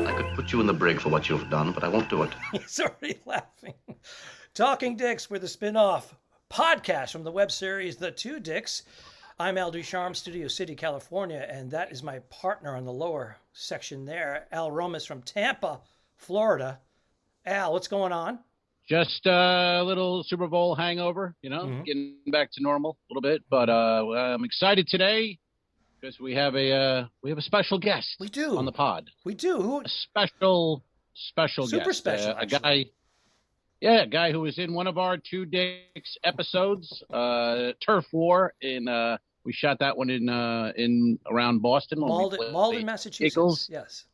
I could put you in the brig for what you've done, but I won't do it. He's already laughing. Talking Dicks, we're the spin-off podcast from the web series The Two Dicks. I'm Al Ducharme, Studio City, California, and that is my partner on the lower section there, Al Romas from Tampa, Florida. Al, what's going on? Just a little Super Bowl hangover, getting back to normal a little bit. But I'm excited today because we have a special guest. We do on the pod. We do. Who? A special Super guest. Special. A guy. Yeah, a guy who was in one of our Two Dicks episodes, Turf War. We shot that one in around Boston. Malden, Massachusetts. Giggles. Yes.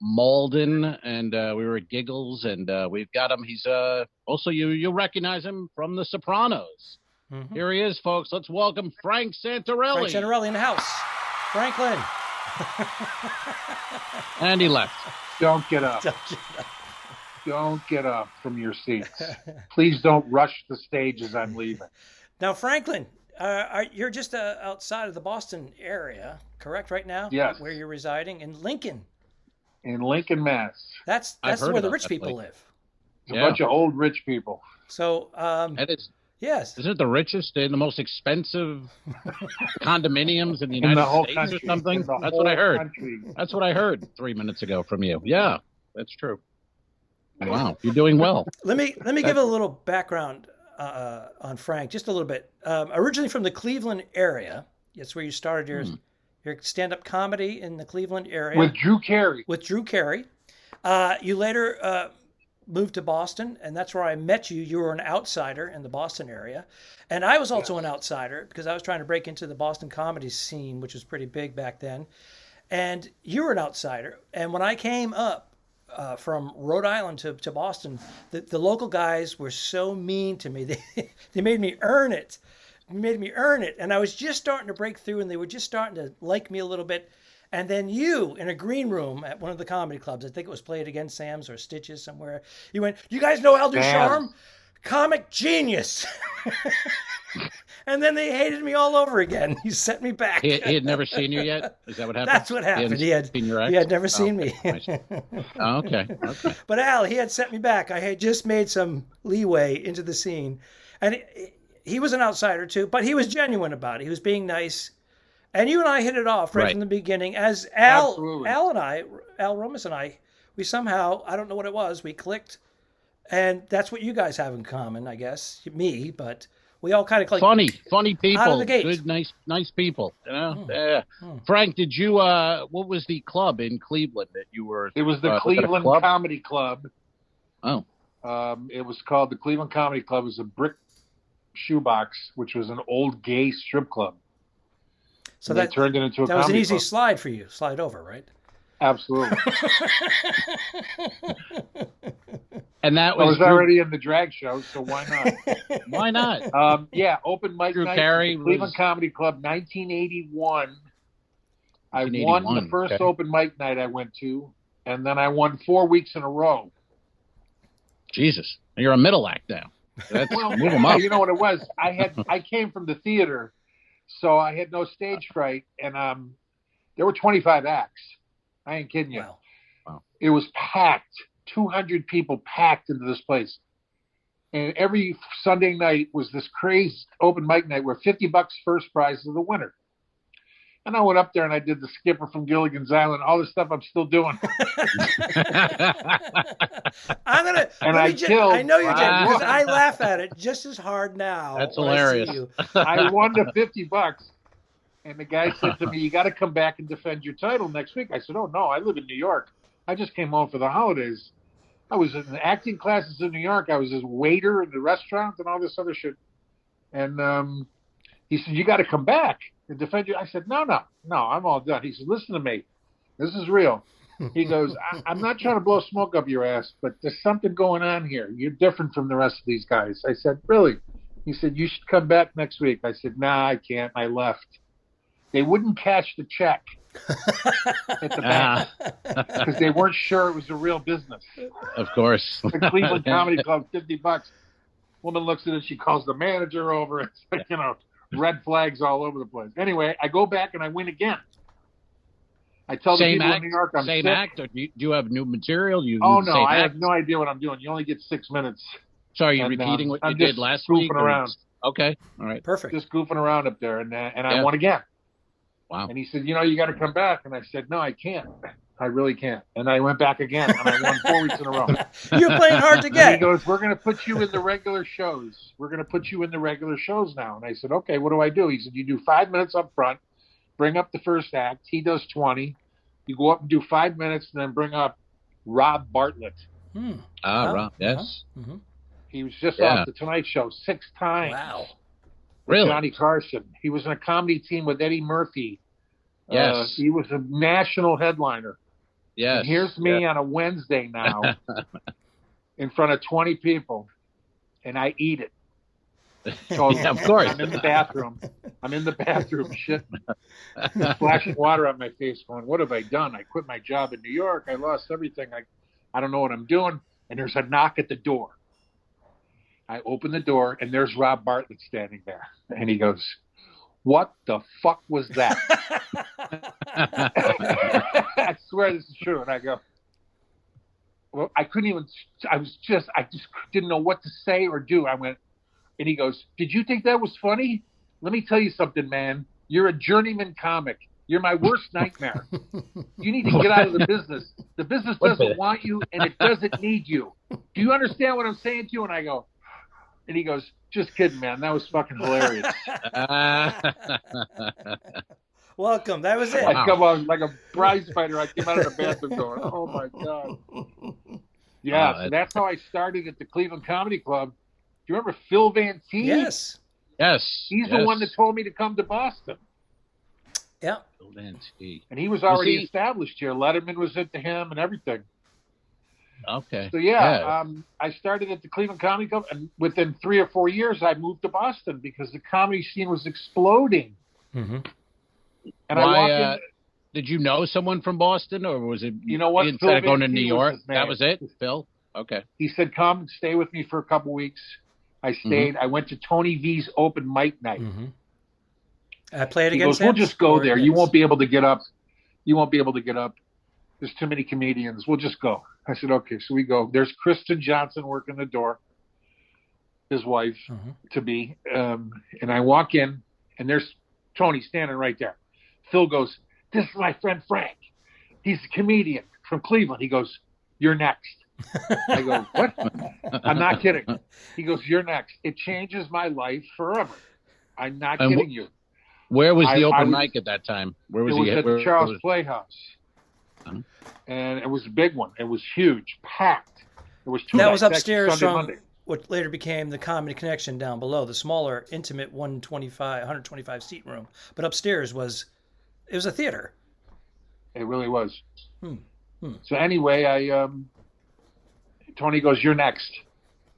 Malden, and we were at Giggles, and we've got him. He's also you'll recognize him from The Sopranos. Mm-hmm. Here he is, folks. Let's welcome Frank Santorelli. Frank Santorelli in the house. Franklin. And he left. Don't get up. Don't get up from your seats. Please don't rush the stage as I'm leaving. Now, Franklin, you're just outside of the Boston area, correct, right now? Yes. Where you're residing? In Lincoln. In Lincoln, Mass. That's where the rich people live. It's a bunch of old rich people. So, yes. Isn't it the richest and the most expensive condominiums in the United States country, or something? That's what I heard. That's what I heard 3 minutes ago from you. Yeah, that's true. Wow, you're doing well. Let me give a little background on Frank, just a little bit. Originally from the Cleveland area, that's where you started your stand-up comedy in the Cleveland area. With Drew Carey. You later moved to Boston, and that's where I met you. You were an outsider in the Boston area. And I was also an outsider because I was trying to break into the Boston comedy scene, which was pretty big back then. And you were an outsider. And when I came up, from Rhode Island to Boston, the local guys were so mean to me. They made me earn it. And I was just starting to break through, and they were just starting to like me a little bit. And then you, in a green room at one of the comedy clubs, I think it was Play It Again Sam's or Stitches somewhere, you went, "You guys know Al Ducharme? Comic genius." And then they hated me all over again. He sent me back. He had never seen you yet? Is that what happened? That's what happened. He had never seen me. Oh, okay. But Al, he had sent me back. I had just made some leeway into the scene. And he was an outsider too, but he was genuine about it. He was being nice. And you and I hit it off right from the beginning. As Al Romas and I, we somehow, I don't know what it was, we clicked. And that's what you guys have in common, I guess. Me, but we all kind of clicked. Funny people. Out of the gate. Good, nice people. Yeah. Frank, did you, what was the club in Cleveland that you were? It was the Cleveland Comedy Club. Oh. It was called the Cleveland Comedy Club. It was a brick shoebox, which was an old gay strip club. So they turned it into a comedy club. That was an easy slide for you. Slide over, right? Absolutely. And that was already in the drag show, so why not? Why not? Open mic Drew night Carey Cleveland Comedy Club, 1981. I won the first open mic night I went to, and then I won 4 weeks in a row. Jesus, you're a middle act now. Move them up. You know what it was? I came from the theater, so I had no stage fright, and there were 25 acts. I ain't kidding you. Wow. It was packed. 200 people packed into this place. And every Sunday night was this crazy open mic night where $50 first prize is the winner. And I went up there and I did the Skipper from Gilligan's Island, all this stuff I'm still doing. I know you did, because I laugh at it just as hard now. That's hilarious. I won the $50. And the guy said to me, "You got to come back and defend your title next week." I said, "Oh, no, I live in New York. I just came home for the holidays. I was in acting classes in New York. I was his waiter in the restaurant and all this other shit." And he said, "You got to come back and defend your." I said, No, I'm all done. He said, "Listen to me. This is real." He goes, I'm not trying to blow smoke up your ass, but there's something going on here. You're different from the rest of these guys." I said, "Really?" He said, "You should come back next week." I said, "Nah, I can't." I left. They wouldn't cash the check at the bank because they weren't sure it was a real business. Of course. The Cleveland Comedy Club, $50. Woman looks at it. She calls the manager over. It's like, red flags all over the place. Anyway, I go back and I win again. I tell the people in New York I'm same sick. act, or do you have new material? I have no idea what I'm doing. You only get 6 minutes. So are you repeating what you did last goofing week? Around. Okay, all right, Perfect. Just goofing around up there, and I won again. Wow. And he said, you got to come back. And I said, no, I can't. I really can't. And I went back again, and I won 4 weeks in a row. You're playing hard to get. And he goes, we're going to put you in the regular shows. We're going to put you in the regular shows now. And I said, okay, what do I do? He said, you do 5 minutes up front, bring up the first act. He does 20. You go up and do 5 minutes, and then bring up Rob Bartlett. Rob, yes. Mm-hmm. He was just off the Tonight Show 6 times. Wow. Really? Johnny Carson. He was in a comedy team with Eddie Murphy. Yes. He was a national headliner. Yes. And here's me on a Wednesday now in front of 20 people, and I eat it. So of course. I'm in the bathroom, shitting, flashing water on my face, going, what have I done? I quit my job in New York. I lost everything. I don't know what I'm doing. And there's a knock at the door. I open the door, and there's Rob Bartlett standing there. And he goes, what the fuck was that? I swear this is true. And I go, well, I just didn't know what to say or do. I went, and he goes, did you think that was funny? Let me tell you something, man. You're a journeyman comic. You're my worst nightmare. You need to get out of the business. The business doesn't want you, and it doesn't need you. Do you understand what I'm saying to you? And I go, and he goes, just kidding, man. That was fucking hilarious. Welcome. That was it. I come on like a prize fighter. I came out of the bathroom going, oh, my God. Yeah, so that's how I started at the Cleveland Comedy Club. Do you remember Phil Van T? Yes. Yes. He's the one that told me to come to Boston. Yeah. Phil Van T. And he was already established here. Letterman was into him and everything. Okay. So, I started at the Cleveland Comedy Club, and within 3 or 4 years, I moved to Boston because the comedy scene was exploding. Mm-hmm. And I walked in. Did you know someone from Boston, or was it instead of going to New York? That was it, Phil? Okay. He said, come stay with me for a couple weeks. I stayed. I went to Tony V's open mic night. Mm-hmm. I played against him. We'll just go there. You won't be able to get up. There's too many comedians. We'll just go. I said, okay. So we go. There's Kristen Johnson working the door, his wife to be. And I walk in, and there's Tony standing right there. Phil goes, this is my friend Frank. He's a comedian from Cleveland. He goes, you're next. I go, what? I'm not kidding. He goes, you're next. It changes my life forever. I'm not kidding you. Where was the open mic at that time? Where was it? Was at the Charles Playhouse. And it was a big one. It was huge, packed. It was two. That was upstairs Sunday, from Monday. What later became the Comedy Connection down below, the smaller, intimate 125 seat room. But upstairs was a theater. It really was. So anyway, Tony goes, you're next.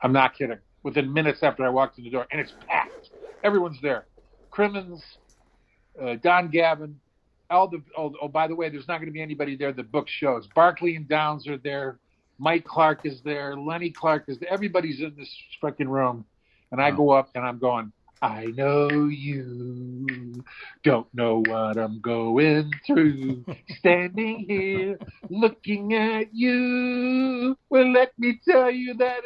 I'm not kidding. Within minutes after I walked in the door, and it's packed. Everyone's there. Crimmins, Don Gavin, by the way, there's not going to be anybody there that books shows. Barkley and Downs are there. Mike Clark is there. Lenny Clark is there. Everybody's in this freaking room. And I go up and I'm going, I know you don't know what I'm going through. Standing here looking at you. Well, let me tell you that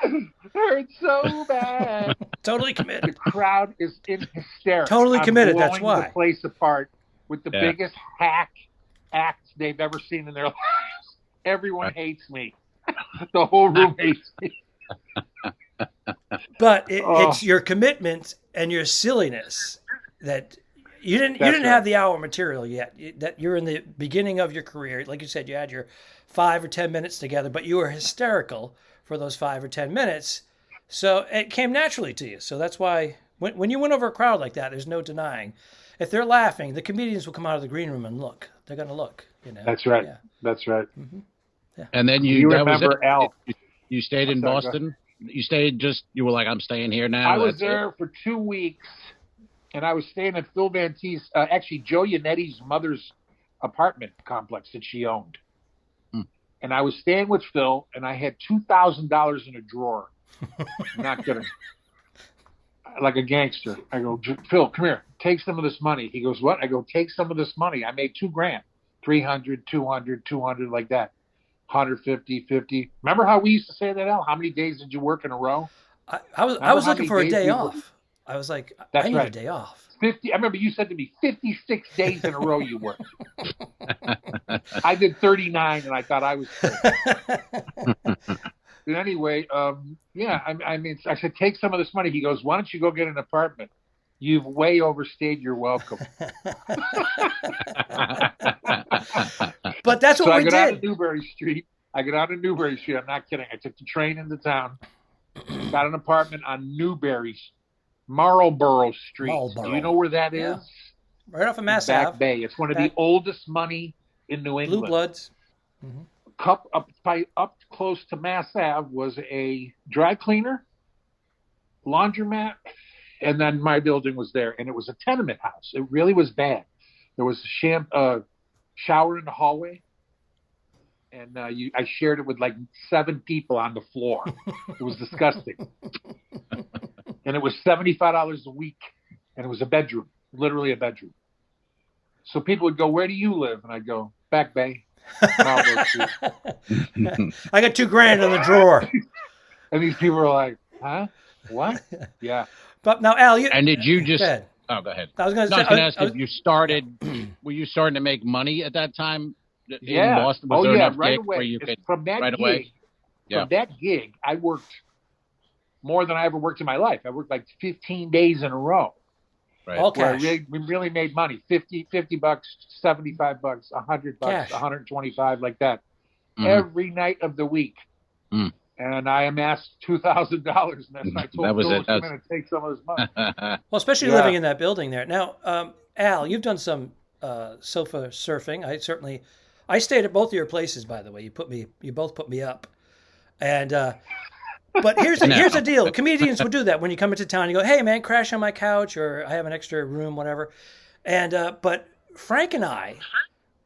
it hurts so bad. Totally committed. The crowd is in hysterics. Totally committed. I'm That's blowing why. the place apart with the biggest hack act they've ever seen in their lives. Everyone hates me. The whole room hates me. But it's your commitment and your silliness that you didn't have the hour material yet. That you're in the beginning of your career. Like you said, you had your 5 or 10 minutes together, but you were hysterical for those 5 or 10 minutes. So it came naturally to you. So that's why when you win over a crowd like that, there's no denying. If they're laughing, the comedians will come out of the green room and look. They're going to look. That's right. Yeah. That's right. Mm-hmm. Yeah. And then you remember Al? You stayed in Boston. You stayed you were like, I'm staying here now. I was there for 2 weeks, and I was staying at Phil Van T's, actually Joe Yanetti's mother's apartment complex that she owned. And I was staying with Phil, and I had $2,000 in a drawer. I'm not kidding. like a gangster. I go, Phil, come here. Take some of this money. He goes, what? I go, take some of this money. I made $2,000, 300, 200, 200, like that. 150, 50. Remember how we used to say that, Al? How many days did you work in a row? I was looking for a day off. I was like, I need a day off. 50. I remember you said to me 56 days in a row you worked. I did 39, and I thought I was good. But anyway, I mean, I said, take some of this money. He goes, why don't you go get an apartment? You've way overstayed your welcome. But that's what we did. I got out of Newbury Street. I'm not kidding. I took the train into town, got an apartment on Marlborough Street. Do you know where that is? Right off of Mass Back Ave. Bay. It's one of the oldest money in New England. Blue Bloods. Mm-hmm. Up close to Mass Ave was a dry cleaner, laundromat, and then my building was there. And it was a tenement house. It really was bad. There was a shower in the hallway. And I shared it with like 7 people on the floor. It was disgusting. And it was $75 a week. And it was a bedroom, literally a bedroom. So people would go, where do you live? And I'd go, Back Bay. I got $2,000 in the drawer. And these people were like, huh? What? Yeah. But now, Al, and did you just... Go ahead. Oh, go ahead. I was going to ask if you started... Were you starting to make money at that time? Yeah. In Boston? Was there enough right gig away. where you could from that right gig, away? Yeah. From that gig, I worked more than I ever worked in my life. I worked like 15 days in a row. Right. All where cash. we really made money. $50, $75, $100, Cash. 125, like that. Mm-hmm. Every night of the week. Mm. And I amassed $2,000, and that's I told Bill I'm going to take some of his money. Well, especially living in that building there. Now, Al, you've done some sofa surfing. I stayed at both of your places, by the way. You both put me up. And but here's the deal. Comedians would do that when you come into town. You go, hey man, crash on my couch, or I have an extra room, whatever. And but Frank and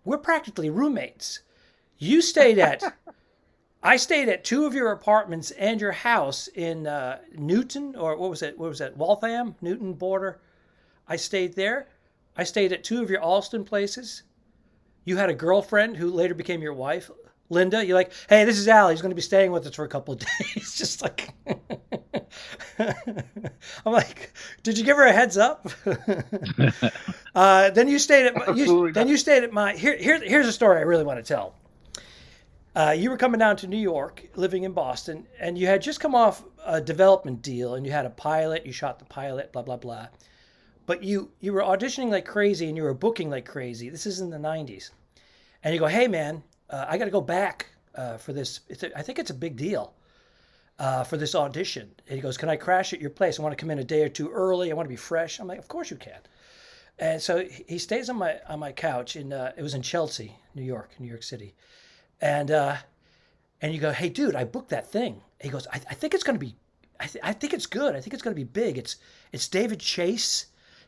we're practically roommates. I stayed at 2 of your apartments and your house in Newton, or what was it? Waltham, Newton border. I stayed there. I stayed at 2 of your Alston places. You had a girlfriend who later became your wife, Linda. You're like, hey, this is Al. He's going to be staying with us for a couple of days. Just like, I'm like, did you give her a heads up? Then you stayed at my. Here's a story I really want to tell. You were coming down to New York, living in Boston, and you had just come off a development deal, and you had a pilot. You shot the pilot, blah blah blah. But you were auditioning like crazy, and you were booking like crazy. This is in the 90s. And you go, hey, man, I got to go back for this. I think it's a big deal for this audition. And he goes, can I crash at your place? I want to come in a day or 2 early. I want to be fresh. I'm like, of course you can. And so he stays on my couch. It was in Chelsea, New York City. And you go, hey, dude, I booked that thing. He goes, I think it's going to be, I think it's good. I think it's going to be big. It's David Chase.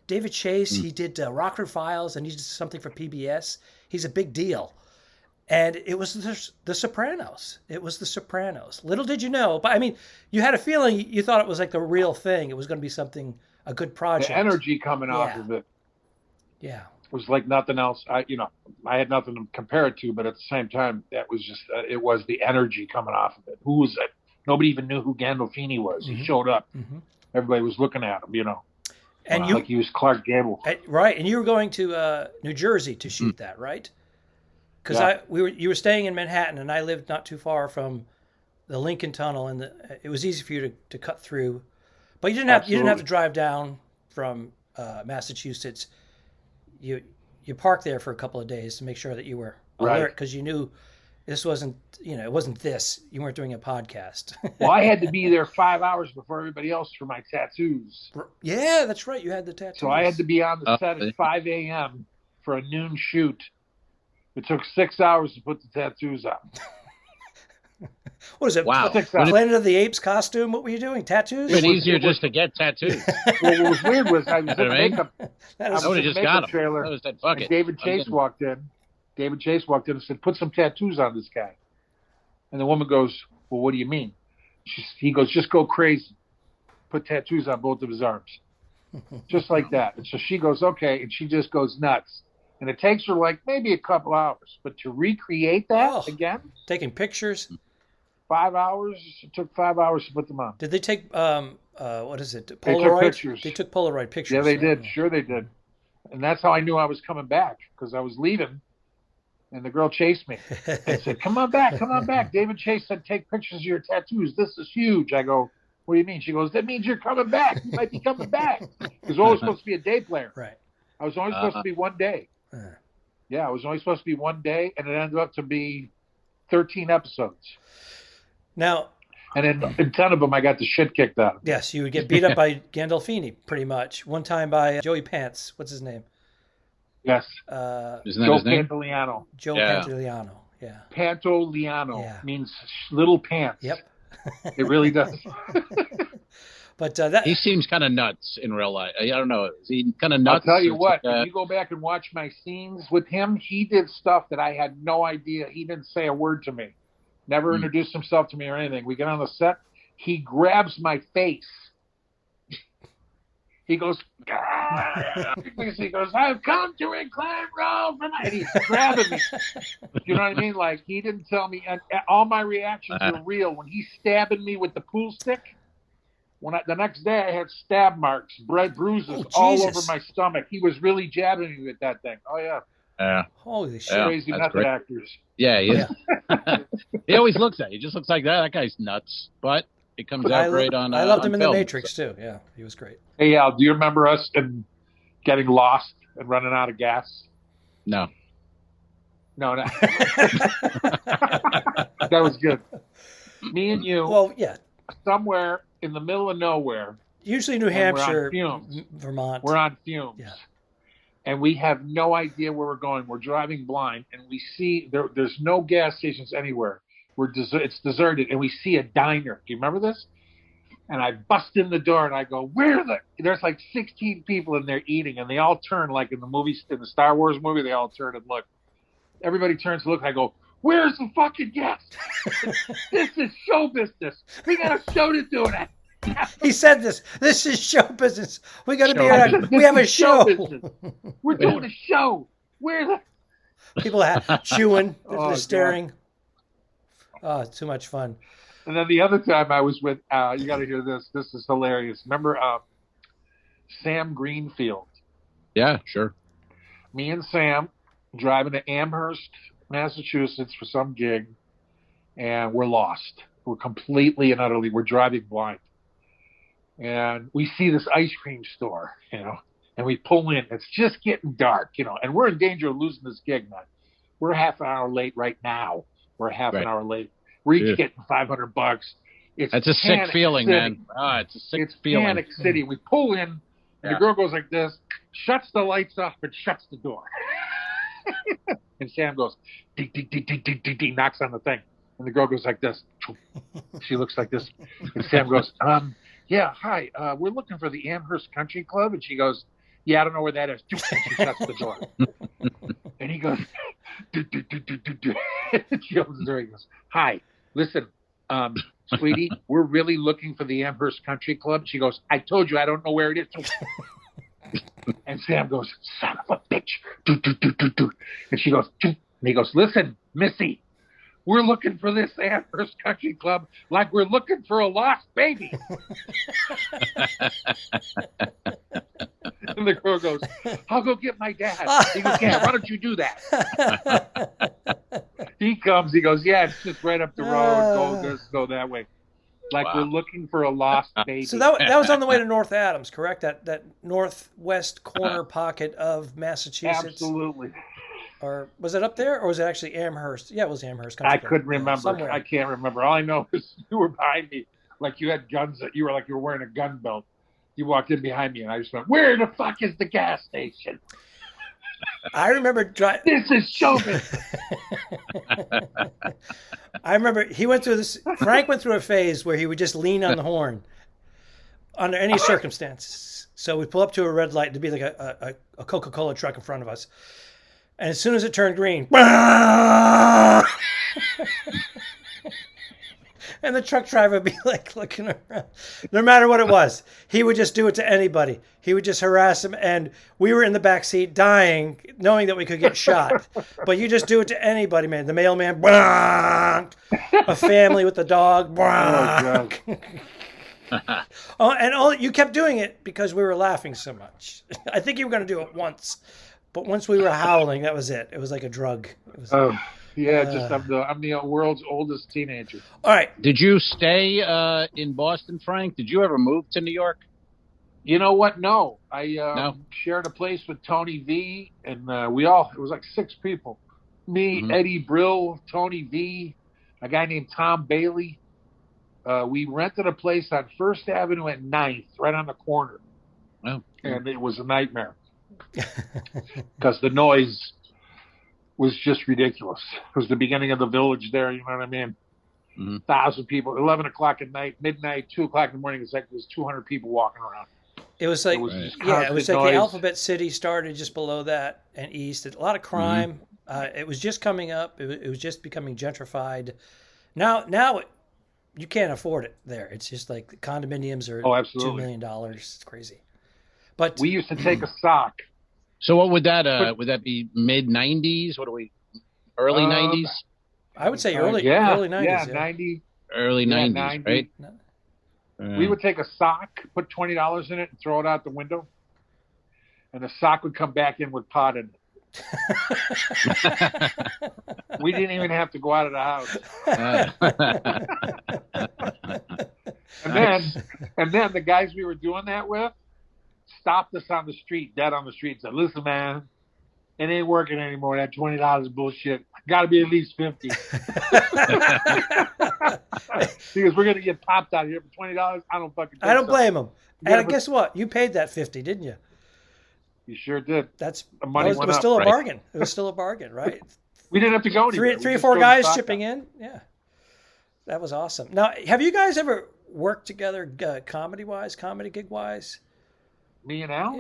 He did Rockford Files, and he did something for PBS. He's a big deal. And it was the Sopranos. It was the Sopranos. Little did you know, but I mean, you had a feeling, you thought it was like the real thing. It was going to be a good project. The energy coming off of it. Yeah. It was like nothing else. I had nothing to compare it to, but at the same time, that was just, it was the energy coming off of it. Who was it? Nobody even knew who Gandolfini was. Mm-hmm. He showed up. Mm-hmm. Everybody was looking at him, And like he was Clark Gable. Right. And you were going to New Jersey to shoot that, right? Because you were staying in Manhattan, and I lived not too far from the Lincoln Tunnel, and it was easy for you to cut through. But you didn't have to drive down from Massachusetts. You parked there for a couple of days to make sure that you were alert, because you knew this wasn't, it wasn't this. You weren't doing a podcast. Well, I had to be there 5 hours before everybody else for my tattoos. Yeah, that's right. You had the tattoos. So I had to be on the set at 5 a.m. for a noon shoot. It took 6 hours to put the tattoos on. What is it? Wow. Planet of the Apes costume? What were you doing? Tattoos? It's easier just to get tattoos. Well, what was weird was I was in the makeup. I would have just got them. Trailer, I said, fuck it. David Chase walked in. And said, put some tattoos on this guy. And the woman goes, well, what do you mean? He goes, just go crazy. put tattoos on both of his arms. Just like that. And so she goes, okay. And she just goes nuts. And it takes her like maybe a couple hours. But to recreate that again, taking pictures, 5 hours. It took 5 hours to put them on. Did they take what is it? Polaroid? They took pictures. They took Polaroid pictures. Yeah, they did. Sure, they did. And that's how I knew I was coming back, because I was leaving, and the girl chased me and said, "Come on back, come on back." David Chase said, "Take pictures of your tattoos. This is huge." I go, "What do you mean?" She goes, "That means you're coming back. You might be coming back." It was always supposed to be a day player. Right. I was only supposed to be 1 day. Yeah, it was only supposed to be 1 day, and it ended up to be 13 episodes. Now, and in 10 of them, I got the shit kicked out of me. Yes, you would get beat up by Gandolfini, pretty much. One time by Joey Pants. What's his name? Yes. Joe Pantoliano. Joe Pantoliano, yeah. Pantoliano means little pants. Yep. It really does. But he seems kind of nuts in real life. I don't know. Is he kind of nuts? I'll tell you what. If you go back and watch my scenes with him, he did stuff that I had no idea. He didn't say a word to me. Never introduced himself to me or anything. We get on the set. He grabs my face. He goes, he goes, "I've come to reclaim Rome," and he's grabbing me. You know what I mean? Like, he didn't tell me. And all my reactions were real. When he's stabbing me with the pool stick, the next day I had stab marks, bruises all over my stomach. He was really jabbing me with that thing. Oh, yeah. Holy shit. Crazy method actors. Yeah, he always looks at it. He just looks like that. That guy's nuts. But it comes out great on I loved him in film, The Matrix, too. Yeah, he was great. Hey, Al, do you remember us getting lost and running out of gas? No. No. That was good. Me and you. Well, yeah. Somewhere in the middle of nowhere. Usually New Hampshire, Vermont. We're on fumes. Yeah. And we have no idea where we're going. We're driving blind, and we see there's no gas stations anywhere. It's deserted, and we see a diner. Do you remember this? And I bust in the door, and I go, there's like 16 people in there eating, and they all turn, like in the movies, in the Star Wars movie, they all turn and look. Everybody turns to look. I go, "Where's the fucking gas? This is show business. We got a show to do it." He said this. This is show business. We got to be. We have a show. We're doing a show. Where's the people chewing, staring? Oh, too much fun. And then the other time I was with, you got to hear this. This is hilarious. Remember Sam Greenfield? Yeah, sure. Me and Sam driving to Amherst, Massachusetts for some gig, and we're lost. We're completely and utterly, we're driving blind. And we see this ice cream store, and we pull in. It's just getting dark, and we're in danger of losing this gig now. We're half an hour late right now. We're half an hour late. We're each getting $500. That's a sick feeling, man. It's a sick feeling. It's Panic City. We pull in, and the girl goes like this, shuts the lights off, and shuts the door. And Sam goes, ding, ding, ding, ding, ding, ding, ding, knocks on the thing. And the girl goes like this. She looks like this. And Sam goes, "Yeah, hi. We're looking for the Amherst Country Club." And she goes, "Yeah, I don't know where that is." And she shuts the door. And he goes, she opens the door. He goes, "Hi, listen, sweetie, we're really looking for the Amherst Country Club." She goes, "I told you I don't know where it is." And Sam goes, "Son of a bitch." And she goes, and he goes, "Listen, Missy, we're looking for this Amherst Country Club like we're looking for a lost baby." And the girl goes, "I'll go get my dad." He goes, "Yeah, why don't you do that?" He comes, he goes, "Yeah, it's just right up the road. Go that way." Like we're looking for a lost baby. So that was on the way to North Adams, correct? That northwest corner pocket of Massachusetts? Absolutely. Or was it up there, or was it actually Amherst? Yeah, it was Amherst. I couldn't remember. I can't remember. All I know is you were behind me, like you had guns. You were like you were wearing a gun belt. You walked in behind me, and I just went, "Where the fuck is the gas station?" I remember driving. This is showbiz. I remember he went through this. Frank went through a phase where he would just lean on the horn under any circumstances. So we pull up to a red light to be like a Coca-Cola truck in front of us. And as soon as it turned green, And the truck driver would be like looking around. No matter what it was, he would just do it to anybody. He would just harass him. And we were in the back seat dying, knowing that we could get shot. But you just do it to anybody, man. The mailman, bonk. A family with a dog, bonk. You kept doing it because we were laughing so much. I think you were going to do it once. But once we were howling, that was it. It was like a drug. It was, I'm the world's oldest teenager. All right. Did you stay in Boston, Frank? Did you ever move to New York? You know what? No. I No? shared a place with Tony V, and it was like 6 people. Me, Eddie Brill, Tony V, a guy named Tom Bailey. We rented a place on First Avenue at 9th, right on the corner. Oh. And it was a nightmare. Because the noise was just ridiculous. It was the beginning of the Village there, you know what I mean? 1,000 people, 11 o'clock at night, midnight, 2 o'clock in the morning. It's like there's 200 people walking around. It was like, it was like noise. the Alphabet City started just below that and east. A lot of crime. It was just coming up. It was just becoming gentrified. Now you can't afford it there. It's just like the condominiums are $2 million. It's crazy. But we used to take a sock. So what would that be mid 90s? What are we? Early 90s? I would say early 90s. Yeah, 90. Early 90s, 90. right? We would take a sock, put $20 in it, and throw it out the window. And the sock would come back in with pot in it. We didn't even have to go out of the house. And then the guys we were doing that with stopped us on the street, dead on the street, and said, "Listen, man, it ain't working anymore. That $20 is bullshit. Got to be at least 50." Because we're gonna get popped out here for $20. I don't fucking. I don't blame them. And guess what? You paid that 50, didn't you? You sure did. It money was still a bargain. It was still a bargain, right? We didn't have to go anywhere. Three or four guys chipping in. Yeah, that was awesome. Now, have you guys ever worked together, comedy gig wise? Me and Al?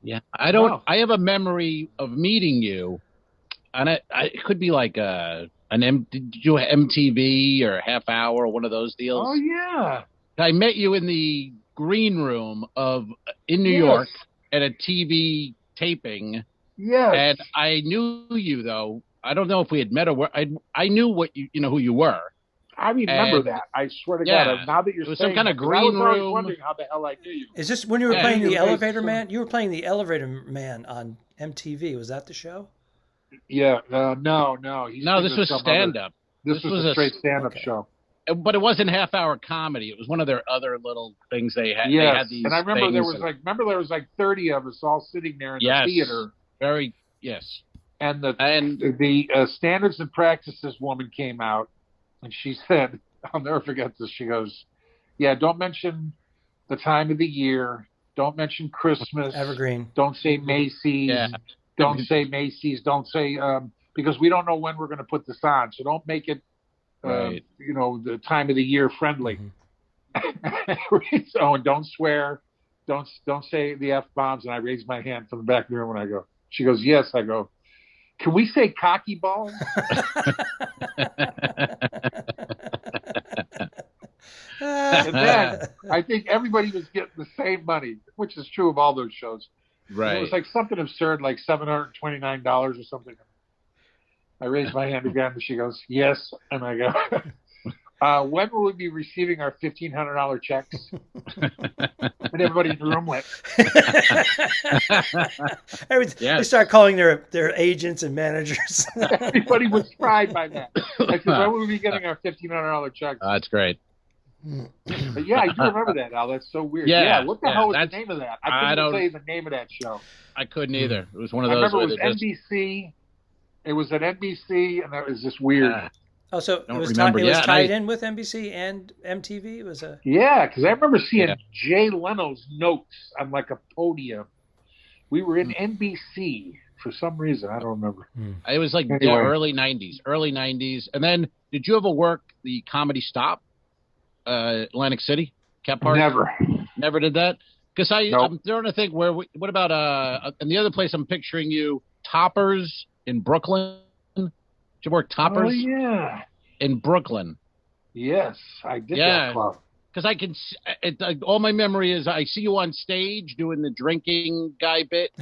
Yeah. I don't. No. I have a memory of meeting you, and it could be like did you MTV or Half Hour or one of those deals? Oh yeah. I met you in the green room in New York at a TV taping. Yes. And I knew you though. I don't know if we had met or I knew who you were. I remember that. I swear to God. Now that you're saying some kind of green I was always room. wondering how the hell I knew you. Is this when you were playing the Elevator Man? You were playing the Elevator Man on MTV. Was that the show? Yeah. No. No, this was stand-up. This was a straight stand-up show. But it wasn't half-hour comedy. It was one of their other little things they had. Yes. They had these and I remember there was like 30 of us all sitting there in the theater. Yes. And the standards and practices woman came out, and she said, I'll never forget this. She goes, "Yeah, don't mention the time of the year. Don't mention Christmas. Evergreen. Don't say Macy's. Yeah. Don't say Macy's. Don't say because we don't know when we're going to put this on. So don't make it, the time of the year friendly. So, and don't swear. Don't say the F-bombs." And I raised my hand from the back of the room and I go, she goes, "Yes." I go, "Can we say cocky balls?" And then I think everybody was getting the same money, which is true of all those shows. Right. And it was like something absurd, like $729 or something. I raised my hand again, and she goes, "Yes." And I go, "When will we be receiving our $1,500 checks?" And everybody in the room went. They start calling their agents and managers. Everybody was fried by that. I said, "When will we be getting our $1,500 checks?" That's great. But yeah, I do remember that, Al. That's so weird. Yeah, what the hell was the name of that? I couldn't say the name of that show. I couldn't either. It was one of those. I remember it was NBC. It was at NBC, and that was just weird. So it was tied in with NBC and MTV? It was because I remember seeing Jay Leno's notes on like a podium. We were in NBC for some reason. I don't remember. It was like the early 90s. And then, did you ever work the Comedy Stop? Atlantic City, Cap Park? Never did that? Because I'm trying to think what about and the other place I'm picturing you, Toppers in Brooklyn? Did you work Toppers? Oh, yeah. In Brooklyn. Yes, I did that club. Because I can, all my memory is I see you on stage doing the drinking guy bit,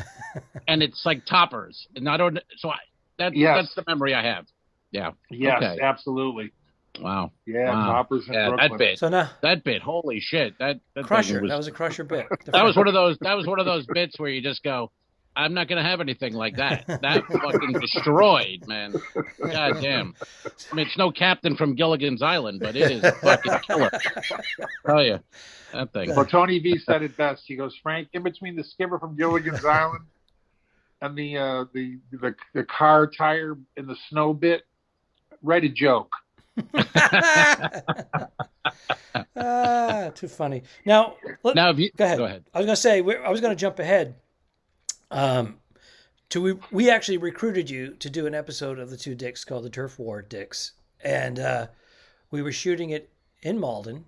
and it's like toppers, and I don't. So that's the memory I have. Yeah. Yes, okay. Absolutely. Wow. Yeah, toppers in Brooklyn. That bit. So now that bit. Holy shit! That Crusher. That was a Crusher bit. That was one of those. That was one of those bits where you just go, I'm not going to have anything like that. That fucking destroyed, man. God damn. I mean, it's no Captain from Gilligan's Island, but it is a fucking killer. Tell you, that thing. Well, Tony V said it best. He goes, Frank, in between the skipper from Gilligan's Island and the car tire in the snow bit, write a joke. Too funny. Now, go ahead. Go ahead. I was going to say, I was going to jump ahead. We actually recruited you to do an episode of the Two Dicks called the Turf War Dicks, and we were shooting it in Malden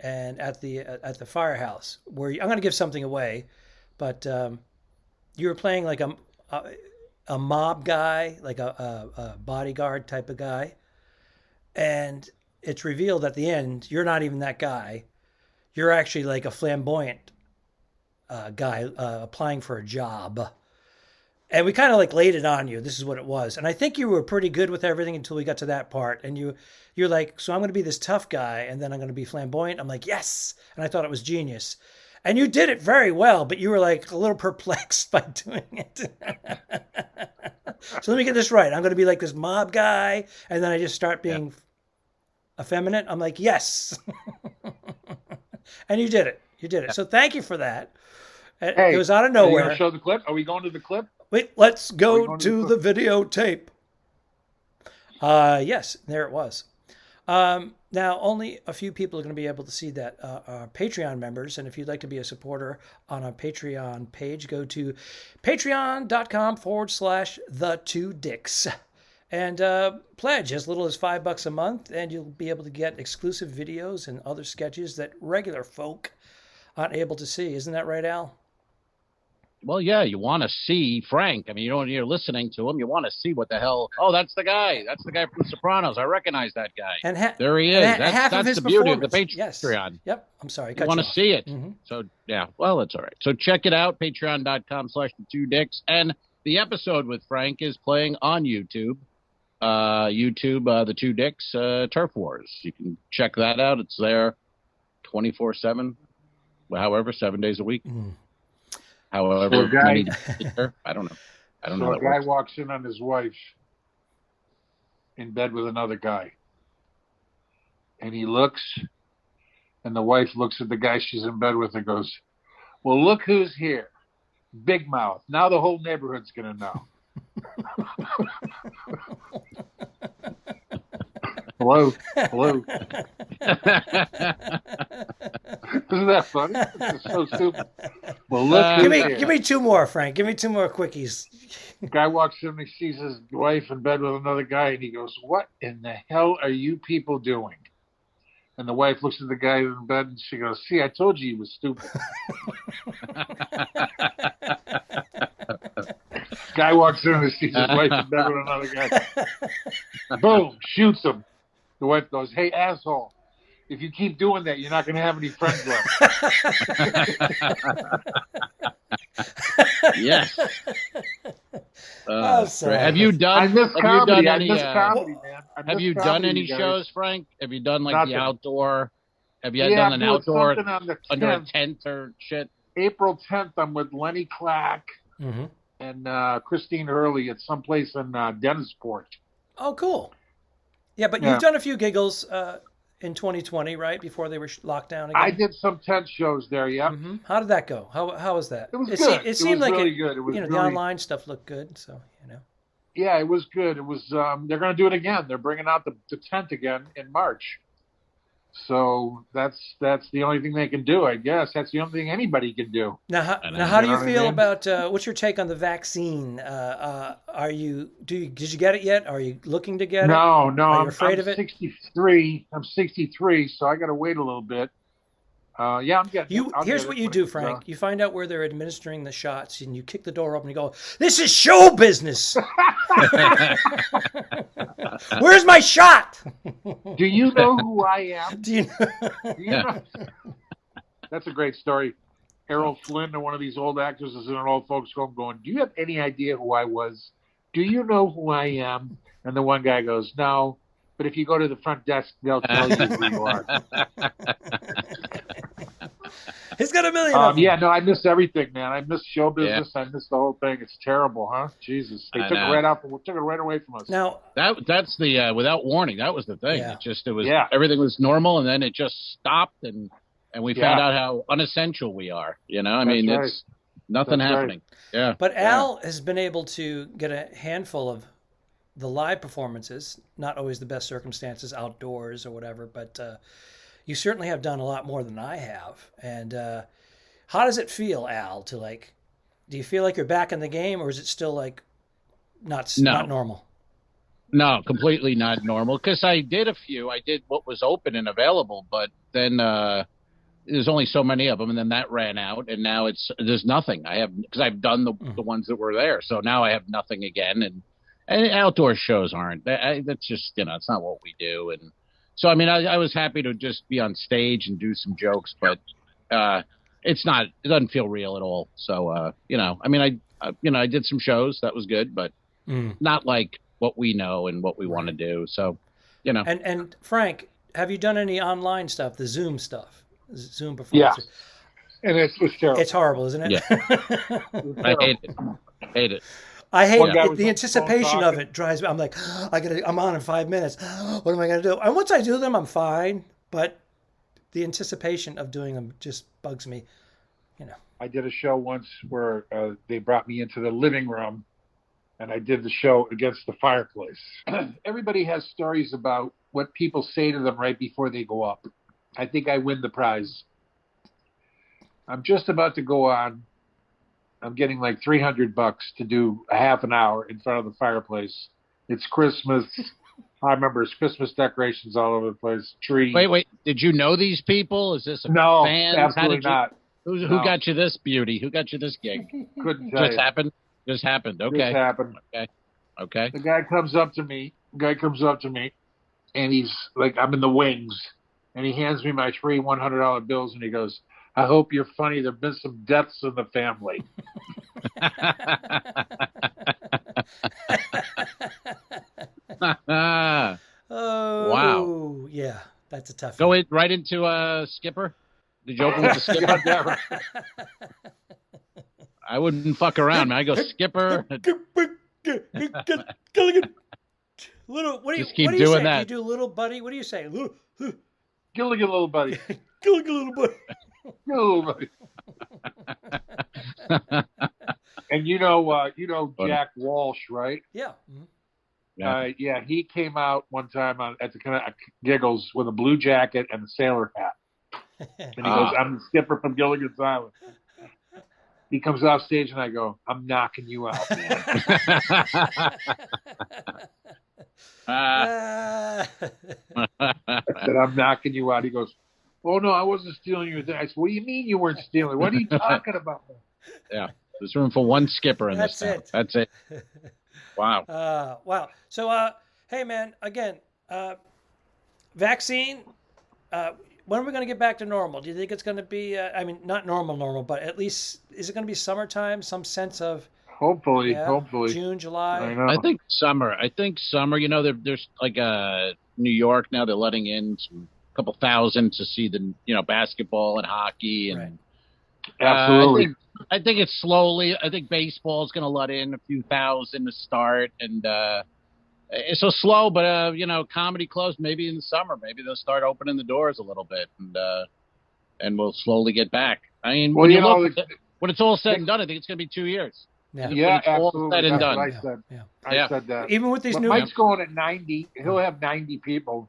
and at the firehouse. Where I'm going to give something away, but you were playing like a mob guy, like a bodyguard type of guy, and it's revealed at the end you're not even that guy. You're actually like a flamboyant guy applying for a job. And we kind of like laid it on you. This is what it was. And I think you were pretty good with everything until we got to that part. And you're like, so I'm going to be this tough guy and then I'm going to be flamboyant. I'm like, yes. And I thought it was genius. And you did it very well, but you were like a little perplexed by doing it. So let me get this right. I'm going to be like this mob guy. And then I just start being effeminate. I'm like, yes. And you did it. You did it. So thank you for that. Hey, it was out of nowhere. Are you going to show the clip? Are we going to the clip? Wait, let's go to the videotape. Yes, there it was. Now, only a few people are going to be able to see that, our Patreon members. And if you'd like to be a supporter on our Patreon page, go to patreon.com/the2dicks and pledge as little as $5 a month. And you'll be able to get exclusive videos and other sketches that regular folk aren't able to see. Isn't that right, Al? Well, yeah, you want to see Frank. I mean, you're listening to him. You want to see what the hell. Oh, that's the guy. That's the guy from The Sopranos. I recognize that guy. And there he is. That's the beauty of the Patreon. Yes. Yep. I'm sorry. You want to see it. Mm-hmm. So, yeah. Well, that's all right. So check it out. Patreon.com/the2dicks. And the episode with Frank is playing on YouTube. The Two Dicks Turf Wars. You can check that out. It's there 24/7. However, 7 days a week. Mm. However, I don't know. So a guy walks in on his wife in bed with another guy. And he looks, and the wife looks at the guy she's in bed with and goes, well, look who's here. Big Mouth. Now the whole neighborhood's going to know. Hello. Isn't that funny? It's so stupid. Well, look. Give me two more, Frank. Give me two more quickies. The guy walks in and he sees his wife in bed with another guy, and he goes, "What in the hell are you people doing?" And the wife looks at the guy in bed and she goes, "See, I told you he was stupid." Guy walks in and sees his wife in bed with another guy. Boom, shoots him. The wife goes, "Hey, asshole, if you keep doing that, you're not going to have any friends left." Yes. Have you done? I miss comedy. I miss comedy, man. Have you done any shows, Frank? Have you done like the outdoor? Have you done an outdoor under a tent or shit? April 10th, I'm with Lenny Clack and Christine Hurley at someplace in Dennisport. Oh, cool. Yeah, but you've done a few giggles in 2020, right? Before they were locked down again. I did some tent shows there, yeah. Mm-hmm. How did that go? How was that? It was good. It seemed like really good. It was the online stuff looked good, so Yeah, it was good. It was. They're going to do it again. They're bringing out the tent again in March. So that's the only thing they can do, I guess. That's the only thing anybody can do. Now how do you feel about what's your take on the vaccine? Did you get it yet? Are you looking to get it? No. I'm afraid of it. 63. I'm 63, so I got to wait a little bit. I'm getting. Here's what you do, Frank. You find out where they're administering the shots, and you kick the door open and you go, "This is show business." Where's my shot? Do you know who I am? Do you know? That's a great story. Errol Flynn, or one of these old actors, is in an old folks' home going, "Do you have any idea who I was? Do you know who I am?" And the one guy goes, "No, but if you go to the front desk, they'll tell you who you are." He's got a million of them. Yeah, no, I miss everything, man. I miss show business. Yeah. I miss the whole thing. It's terrible, huh? Jesus, they took it right out. Took it right away from us. Now that's the without warning. That was the thing. Yeah. It was everything was normal, and then it just stopped, and we found out how unessential we are. You know, I mean, right. It's nothing happening. Right. Yeah. But Al has been able to get a handful of the live performances. Not always the best circumstances, outdoors or whatever, but. You certainly have done a lot more than I have. And how does it feel, Al, to do you feel like you're back in the game, or is it still not normal? No, completely not normal. Because I did a few. I did what was open and available, but then there's only so many of them, and then that ran out, and now there's nothing. Because I've done the ones that were there, so now I have nothing again. And outdoor shows aren't. That's just it's not what we do. And so, I mean, I was happy to just be on stage and do some jokes, but it doesn't feel real at all. So, I mean, I did some shows. That was good, but not like what we know and what we want to do. So, And Frank, have you done any online stuff, the Zoom stuff, Zoom performances? Yeah. And it's terrible. It's horrible, isn't it? Yeah. I hate it. I hate the anticipation of it drives me. I'm like, I'm on in 5 minutes. What am I going to do? And once I do them, I'm fine. But the anticipation of doing them just bugs me. I did a show once where they brought me into the living room, and I did the show against the fireplace. Everybody has stories about what people say to them right before they go up. I think I win the prize. I'm just about to go on. I'm getting like $300 to do a half an hour in front of the fireplace. It's Christmas. I remember it's Christmas decorations all over the place. Trees. Wait. Did you know these people? Is this a fan? No, absolutely not. Who got you this beauty? Who got you this gig? Couldn't tell you. Happened? Just happened. Okay. Just happened. Okay. The guy comes up to me, and he's like, I'm in the wings. And he hands me my 3 $100 bills, and he goes, "I hope you're funny. There have been some deaths in the family." Oh, wow. Yeah, that's a tough one. Go right into Skipper? Did you open with the Skipper? I wouldn't fuck around, man. I go Skipper. Little, what do you Just keep what do you doing say? that. Do you do little buddy? What do you say? Gilligan, little buddy. Gilligan, little buddy. Little buddy. And Jack Walsh, right? Yeah. Mm-hmm. He came out one time at the kind of Giggles with a blue jacket and a sailor hat. And he goes, "I'm the Skipper from Gilligan's Island." He comes off stage and I go, "I'm knocking you out, man." I said, "I'm knocking you out." He goes, "Oh, no, I wasn't stealing your thing." I said, "What do you mean you weren't stealing? What are you talking about?" Yeah, there's room for one Skipper in this town. That's it. Wow. Wow. So, hey, man, again, vaccine, when are we going to get back to normal? Do you think it's going to be, not normal, but at least, is it going to be summertime? Some sense of... Hopefully. June, July? I think summer. There's like New York now, they're letting in a couple thousand to see the, basketball and hockey. And right. Absolutely. I think it's slowly. I think baseball's going to let in a few thousand to start. And it's so slow, but, comedy clubs, maybe in the summer, maybe they'll start opening the doors a little bit and we'll slowly get back. I mean, when it's all said and done, I think it's going to be 2 years. Yeah, absolutely. All said and done. I said. Yeah. I said that. Even with these new... Mike's going at 90. He'll have 90 people.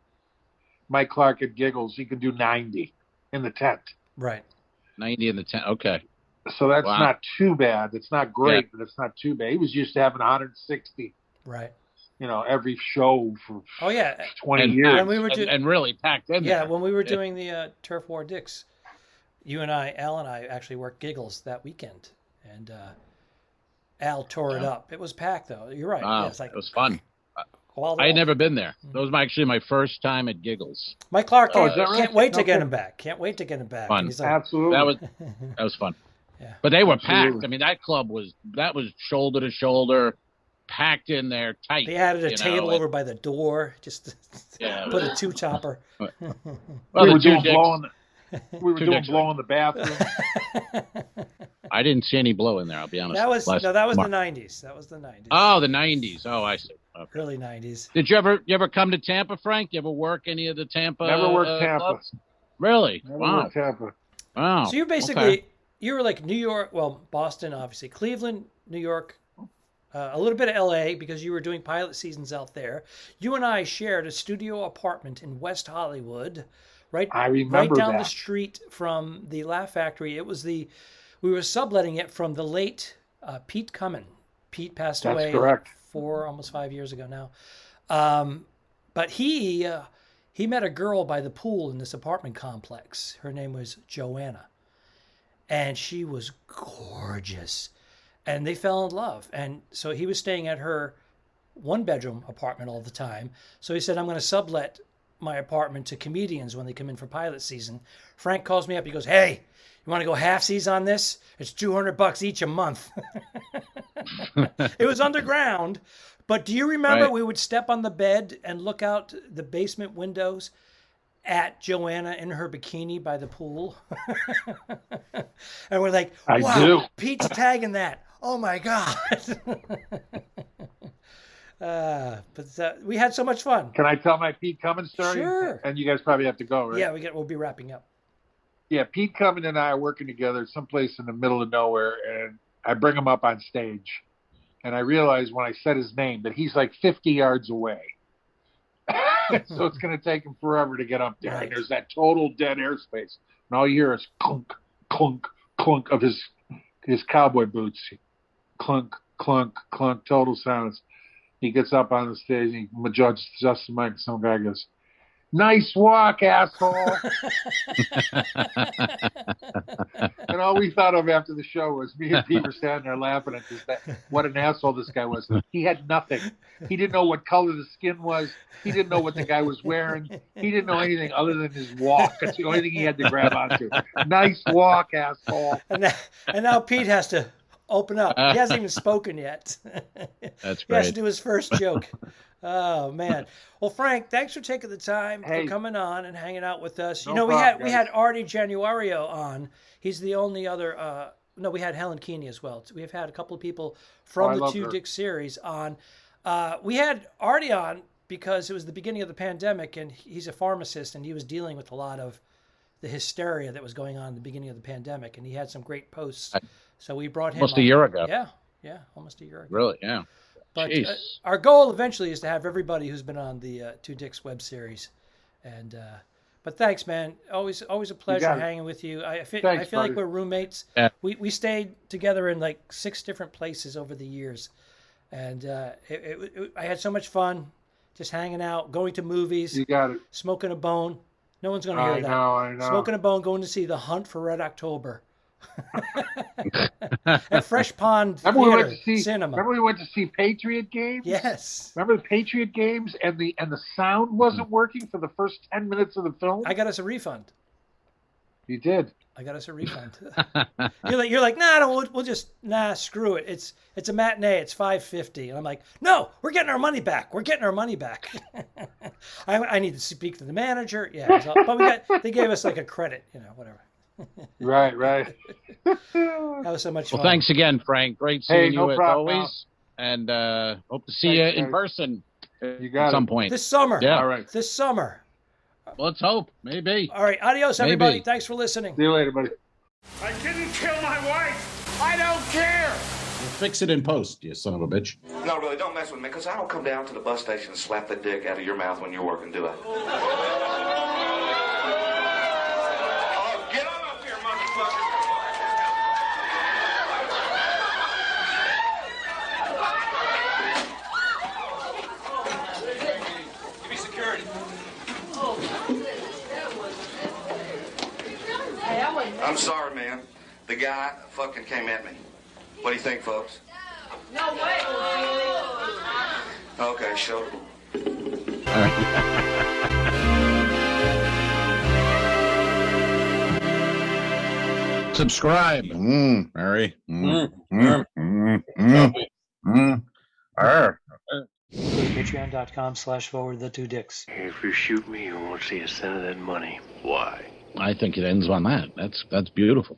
Mike Clark at Giggles, he can do 90 in the tent. Right. 90 in the tent. Okay. So that's not too bad. It's not great, but it's not too bad. He was used to having 160. Right. Every show for 20 years. When we were and really packed in there. Yeah, when we were doing the Turf War Dicks, Al and I actually worked Giggles that weekend. And Al tore it up. It was packed, though. You're right. Wow. Yeah, it was fun. I had never been there. That was actually my first time at Giggles. Mike Clark can't wait to get him back. Can't wait to get him back. Fun. He's like, Absolutely. That was fun. Yeah. But they were packed. I mean, that club was shoulder to shoulder, packed in there tight. They added a table over by the door, just put a two chopper. Well, we were doing blow in the bathroom. I didn't see any blow in there. I'll be honest. That was the '90s. That was the '90s. Oh, the '90s. Oh, I see. Okay. Early '90s. Did you ever come to Tampa, Frank? You ever work any of the Tampa? Never worked Tampa. Clubs? Really? Never worked Tampa. Wow. So you're basically you were like New York, well, Boston, obviously, Cleveland, New York, a little bit of LA because you were doing pilot seasons out there. You and I shared a studio apartment in West Hollywood, right down the street from the Laugh Factory. We were subletting it from the late Pete Cummin. Pete passed away almost 5 years ago now. But he met a girl by the pool in this apartment complex. Her name was Joanna. And she was gorgeous. And they fell in love. And so he was staying at her one-bedroom apartment all the time. So he said, I'm going to sublet my apartment to comedians when they come in for pilot season. Frank calls me up. He goes, hey, you want to go halfsies on this? It's $200 each a month. It was underground. But do you remember we would step on the bed and look out the basement windows at Joanna in her bikini by the pool? And we're like, wow, Pete's tagging that. Oh, my God. But we had so much fun. Can I tell my Pete Cummins story? Sure. And you guys probably have to go, right? Yeah, we'll be wrapping up. Yeah, Pete Cummins and I are working together someplace in the middle of nowhere, and I bring him up on stage. And I realize when I said his name that he's like 50 yards away. So it's going to take him forever to get up there. Right. And there's that total dead airspace. And all you hear is clunk, clunk, clunk of his cowboy boots. Clunk, clunk, clunk, total silence. He gets up on the stage and he adjusts the mic. Some guy goes, nice walk, asshole. And all we thought of after the show was me and Pete were standing there laughing at this. What an asshole this guy was. He had nothing. He didn't know what color the skin was. He didn't know what the guy was wearing. He didn't know anything other than his walk. That's the only thing he had to grab onto. Nice walk, asshole. And now Pete has to open up. He hasn't even spoken yet. That's great. He has to do his first joke. Oh, man. Well, Frank, thanks for taking the time for coming on and hanging out with us. No problem, we had Artie Januario on. He's the only other we had Helen Keeney as well. We've had a couple of people from the Two Dick series on. We had Artie on because it was the beginning of the pandemic, and he's a pharmacist, and he was dealing with a lot of the hysteria that was going on at the beginning of the pandemic, and he had some great posts. So we brought him almost a year ago. Yeah, almost a year ago. Really? Yeah. But our goal eventually is to have everybody who's been on the Two Dicks web series. And but thanks, man. Always a pleasure hanging with you. I feel like we're roommates. Yeah. We stayed together in like 6 different places over the years, and I had so much fun just hanging out, going to movies. You got it. Smoking a bone. No one's going to hear that. I know. Smoking a bone, going to see The Hunt for Red October. At Fresh Pond Theater Cinema. Remember we went to see Patriot games? Yes. Remember the Patriot games and the sound wasn't working for the first 10 minutes of the film? I got us a refund. You did. I got us a refund. You're like, we'll just screw it. It's a matinee. It's $5.50, and I'm like, no, we're getting our money back. We're getting our money back. I need to speak to the manager. Yeah, but they gave us like a credit, whatever. Right. That was so much fun. Well, thanks again, Frank. Great seeing you as always. And hope to see you in person at some point. This summer. Yeah. All right. This summer. Let's hope. Maybe. All right. Adios, everybody. Maybe. Thanks for listening. See you later, buddy. I didn't kill my wife. I don't care. We'll fix it in post, you son of a bitch. No, really, don't mess with me, because I don't come down to the bus station and slap the dick out of your mouth when you're working, do I? I'm sorry, man. The guy fucking came at me. What do you think, folks? No way. Okay, show All right. Subscribe, Mary. Patreon.com/forward2dicks. If you shoot me, you won't see a cent of that money. Why? I think it ends on that. That's beautiful.